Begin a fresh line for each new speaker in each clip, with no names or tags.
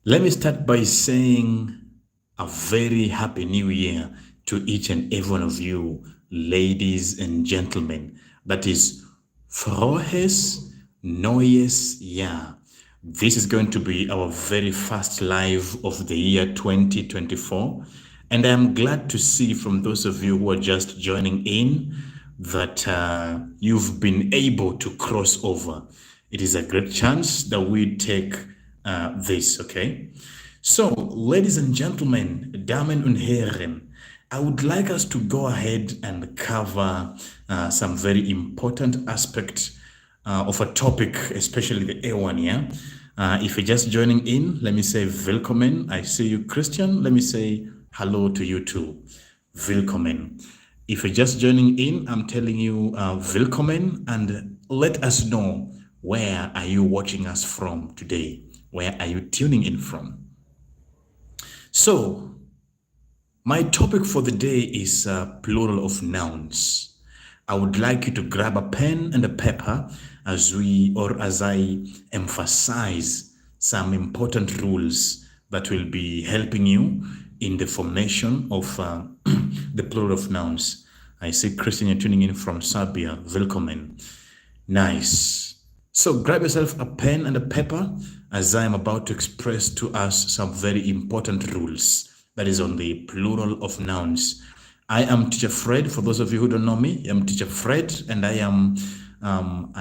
Let me start by saying a very happy new year to each and every one of you, ladies and gentlemen. That is frohes neues Jahr. This is going to be our very first live of the year 2024. And I am glad to see from those of you who are just joining in that you've been able to cross over. It is a great chance that we take this, okay? So, ladies and gentlemen, Damen und Herren, I would like us to go ahead and cover some very important aspects of a topic, especially the A1, yeah? If you're just joining in, let me say willkommen. I see you, Christian. Let me say hello to you too. Willkommen. If you're just joining in, I'm telling you willkommen, and let us know where are you watching us from today? Where are you tuning in from? So, my topic for the day is plural of nouns. I would like you to grab a pen and a paper as I emphasize some important rules that will be helping you in the formation of the plural of nouns. I see Christian, you're tuning in from Serbia. Willkommen. Nice. So grab yourself a pen and a paper as I am about to express to us some very important rules that is on the plural of nouns. I am Teacher Fred. For those of you who don't know me, I'm Teacher Fred, and I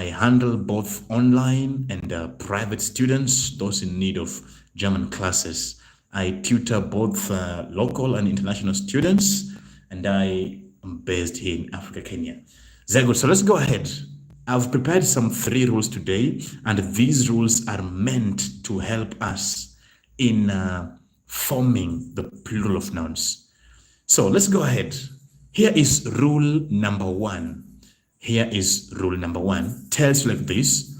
handle both online and private students, those in need of German classes. I tutor both local and international students, and I am based here in Africa, Kenya. Very good. So let's go ahead. I've prepared some 3 rules today, and these rules are meant to help us in forming the plural of nouns. So let's go ahead. Here is rule number 1. Here is rule number 1. Tells you like this.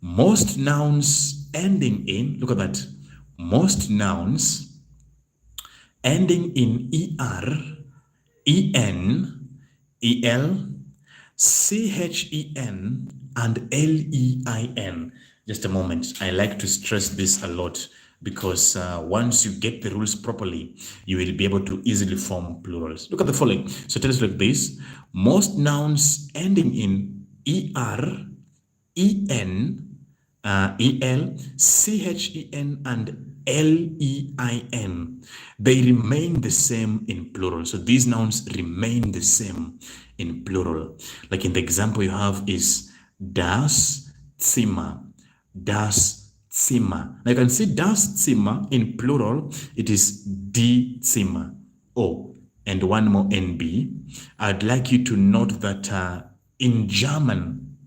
Most nouns ending in, look at that. Most nouns ending in ER, EN, EL, CHEN, and LEIN. Just a moment. I like to stress this a lot because once you get the rules properly, you will be able to easily form plurals. Look at the following. So tell us like this. Most nouns ending in ER, EN, EL, CHEN, and LEIN, they remain the same in plural. So these nouns remain the same in plural. Like in the example you have is das Zimmer, das Zimmer. Now you can see das Zimmer in plural, it is die Zimmer. Oh, and one more NB. I'd like you to note that in German,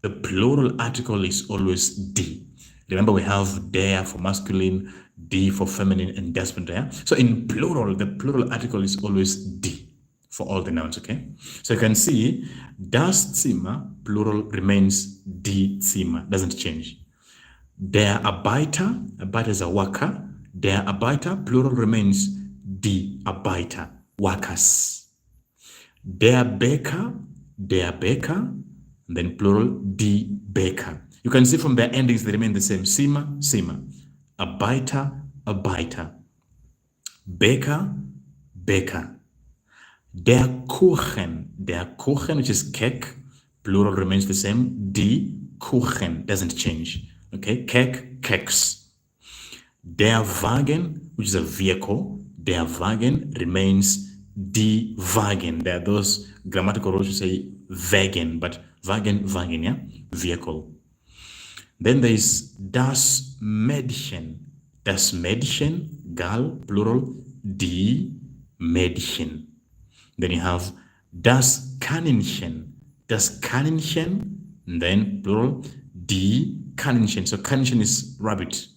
the plural article is always die. Remember, we have der for masculine, die for feminine, and das for der. So in plural, the plural article is always die for all the nouns, okay? So you can see das Zimmer, plural remains die Zimmer, doesn't change. Der Arbeiter, Arbeiter is a worker. Der Arbeiter, plural remains die Arbeiter, workers. Der Bäcker, and then plural, die Bäcker. You can see from their endings, they remain the same. Zimmer, Zimmer. Arbeiter, Arbeiter. Bäcker, Bäcker. Der Kuchen, which is Kek, plural remains the same. Die Kuchen doesn't change. Okay, Kek, Keks. Der Wagen, which is a vehicle, der Wagen remains die Wagen. There are those grammatical rules to say Wagen, but Wagen, yeah, vehicle. Then there is das Mädchen. Das Mädchen, girl, plural, die Mädchen. Then you have das Kaninchen. Das Kaninchen, and then plural, die Kaninchen. So Kaninchen is rabbit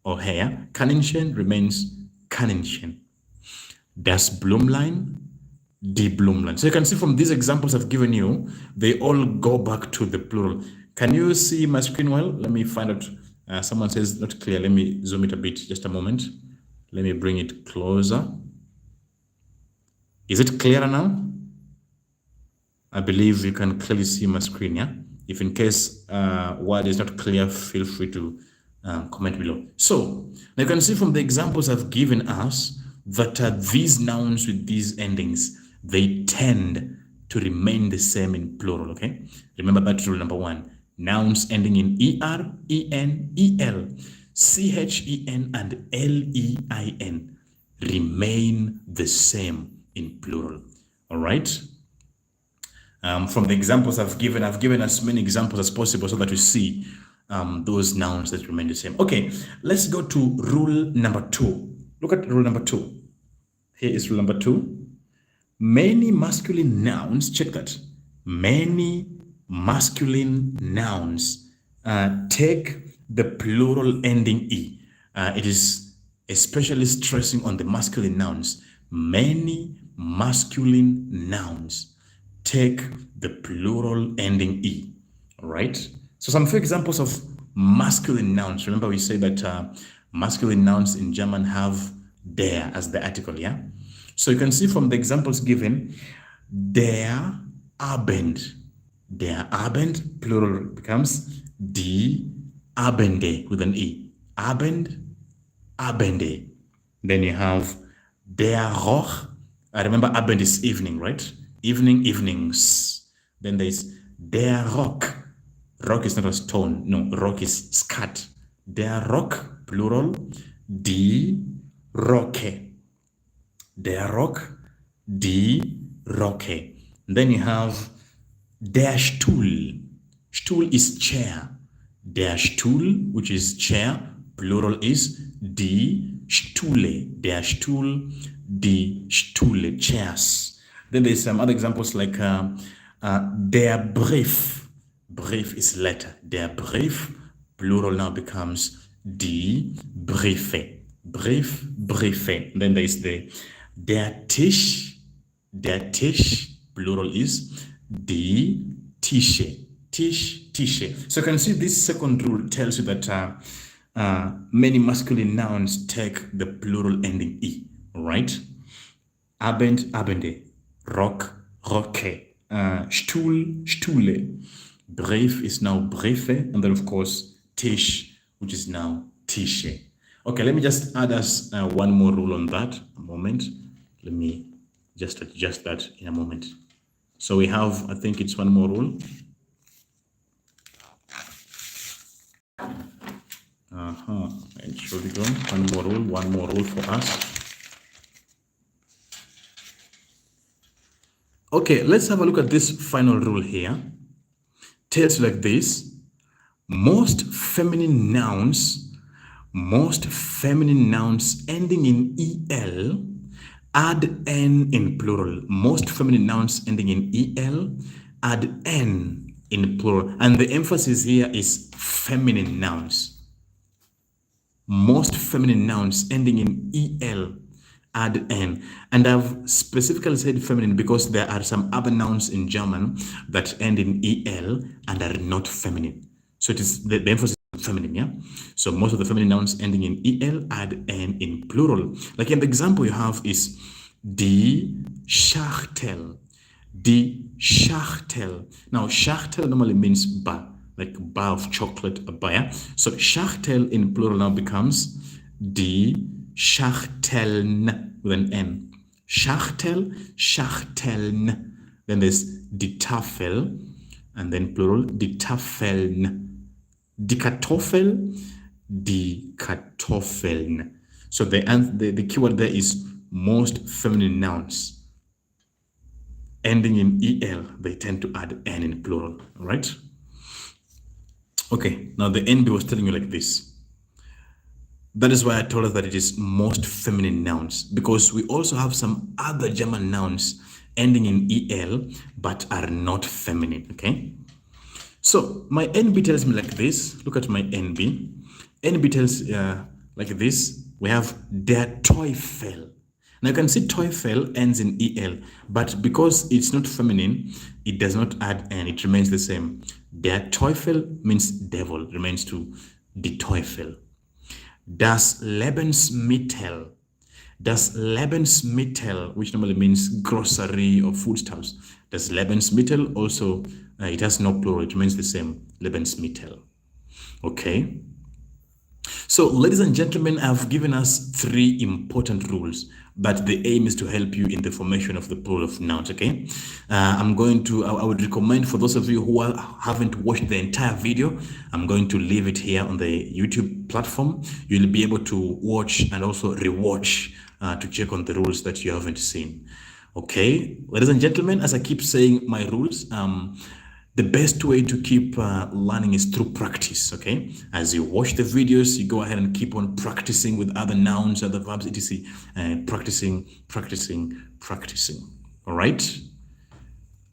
or hare. Kaninchen remains Kaninchen. Das Blümlein, die Blümlein. So you can see from these examples I've given you, they all go back to the plural. Can you see my screen well? Let me find out. Someone says not clear. Let me zoom it a bit. Just a moment. Let me bring it closer. Is it clearer now? I believe you can clearly see my screen, yeah? If in case word is not clear, feel free to comment below. So now you can see from the examples I've given us that these nouns with these endings, they tend to remain the same in plural, okay? Remember that rule number 1. Nouns ending in er, en, el, chen, and lein remain the same in plural, all right? From the examples I've given as many examples as possible so that we see those nouns that remain the same. Okay, let's go to rule number 2. Look at rule number 2. Here is rule number 2. Many masculine nouns, check that. Many masculine nouns take the plural ending e. It is especially stressing on the masculine nouns. Many masculine nouns take the plural ending e. All right. So some few examples of masculine nouns. Remember we say that masculine nouns in German have der as the article, yeah? So you can see from the examples given, der Abend. Der Abend, plural becomes die Abende with an e. Abend, Abende. Then you have der Roch. I remember Abend is evening, right? Evening, evenings. Then there's der Rock. Rock is not a stone. No, rock is skirt. Der Rock, plural. Die Rocke. Der Rock, die Rocke. Then you have der Stuhl. Stuhl is chair. Der Stuhl, which is chair, plural is die Stühle. Der Stuhl, die Stühle, chairs. Then there's some other examples like der Brief. Brief is letter. Der Brief, plural now becomes die Briefe. Brief, Briefe. Then there's der Tisch. Der Tisch, plural is die Tische. Tisch, Tische. So you can see this second rule tells you that many masculine nouns take the plural ending e, right? Abend, Abende. Rock, Rocke. Stuhl, Stühle. Brief is now Briefe. And then, of course, Tisch, which is now Tische. Okay, let me just add us one more rule on that. A moment. Let me just adjust that in a moment. So we have, I think it's one more rule. And should we go? One more rule for us. Okay, let's have a look at this final rule here. Tells you like this. Most feminine nouns ending in el add n in plural. Most feminine nouns ending in el add n in plural. And the emphasis here is feminine nouns. Most feminine nouns ending in el add n. And I've specifically said feminine because there are some other nouns in German that end in el and are not feminine. So it is the emphasis is feminine, yeah? So most of the feminine nouns ending in el add n in plural. Like in the example you have is die Schachtel. Die Schachtel. Now Schachtel normally means bar, like bar of chocolate, a bar, yeah? So Schachtel in plural now becomes die Schachteln with an N. Schachtel, Schachteln. Then there's die Tafel, and then plural, die Tafeln. Die Kartoffel, die Kartoffeln. So the keyword there is most feminine nouns. Ending in el, they tend to add n in plural, all right? Okay, now the NB was telling you like this. That is why I told us that it is most feminine nouns, because we also have some other German nouns ending in el but are not feminine, okay? So my NB tells me like this. Look at my NB. NB tells like this. We have der Teufel. Now you can see Teufel ends in el, but because it's not feminine, it does not add n. It remains the same. Der Teufel means devil, remains to die Teufel. Das Lebensmittel. Das Lebensmittel, which normally means grocery or foodstuffs. Das Lebensmittel also It has no plural. It remains the same. Lebensmittel. Okay. So, ladies and gentlemen, I've given us 3 important rules, but the aim is to help you in the formation of the plural of nouns. Okay. I would recommend for those of you who haven't watched the entire video, I'm going to leave it here on the YouTube platform. You'll be able to watch and also rewatch to check on the rules that you haven't seen. Okay, ladies and gentlemen, as I keep saying my rules, the best way to keep learning is through practice. Okay, as you watch the videos, you go ahead and keep on practicing with other nouns, other verbs, etc. Practicing. All right.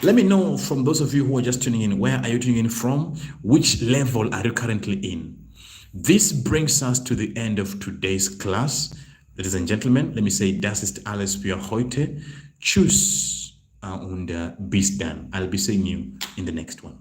Let me know from those of you who are just tuning in, where are you tuning in from? Which level are you currently in? This brings us to the end of today's class. Ladies and gentlemen, let me say, das ist alles für heute. Tschüss und bis dann. I'll be seeing you in the next one.